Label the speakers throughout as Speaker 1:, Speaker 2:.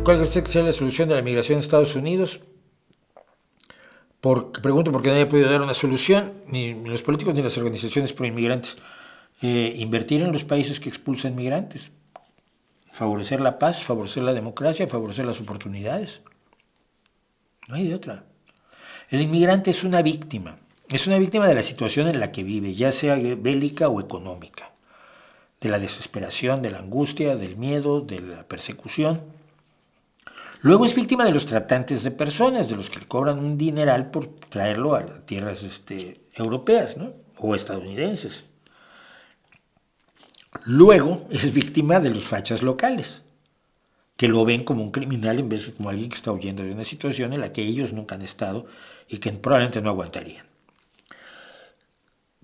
Speaker 1: ¿cuál crees que sea la solución de la migración en Estados Unidos? Pregunto porque nadie ha podido dar una solución, ni los políticos ni las organizaciones pro inmigrantes. Invertir en los países que expulsan migrantes, favorecer la paz, favorecer la democracia, favorecer las oportunidades. No hay de otra. El inmigrante es una víctima de la situación en la que vive, ya sea bélica o económica, de la desesperación, de la angustia, del miedo, de la persecución. Luego es víctima de los tratantes de personas, de los que le cobran un dineral por traerlo a tierras europeas, ¿no? O estadounidenses. Luego es víctima de los fachas locales, que lo ven como un criminal en vez de como alguien que está huyendo de una situación en la que ellos nunca han estado y que probablemente no aguantarían.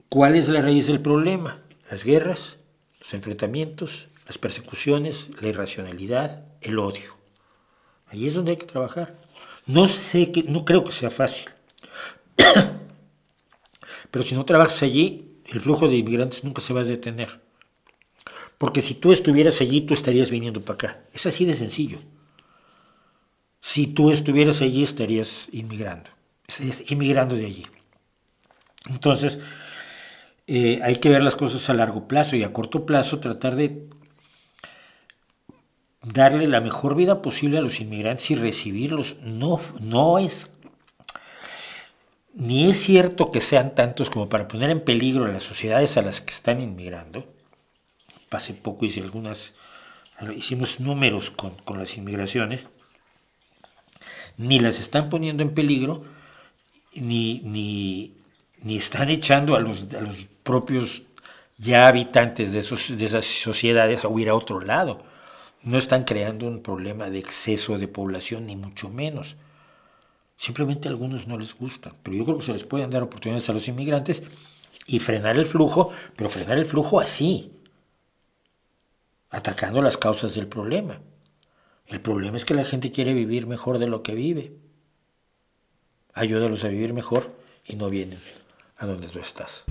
Speaker 1: ¿Cuál es la raíz del problema? Las guerras, los enfrentamientos, las persecuciones, la irracionalidad, el odio. Ahí es donde hay que trabajar. No creo que sea fácil. Pero si no trabajas allí, el flujo de inmigrantes nunca se va a detener. Porque si tú estuvieras allí, tú estarías viniendo para acá. Es así de sencillo. Si tú estuvieras allí, estarías inmigrando. Estarías inmigrando de allí. Entonces, hay que ver las cosas a largo plazo y a corto plazo tratar de darle la mejor vida posible a los inmigrantes y recibirlos. No es, ni es cierto que sean tantos como para poner en peligro a las sociedades a las que están inmigrando. Hace poco hicimos números con las inmigraciones, ni las están poniendo en peligro, ni están echando a los propios ya habitantes de esas sociedades a huir a otro lado. No están creando un problema de exceso de población, ni mucho menos. Simplemente a algunos no les gusta, pero yo creo que se les pueden dar oportunidades a los inmigrantes y frenar el flujo, pero frenar el flujo así, atacando las causas del problema. El problema es que la gente quiere vivir mejor de lo que vive. Ayúdalos a vivir mejor y no vienen a donde tú estás.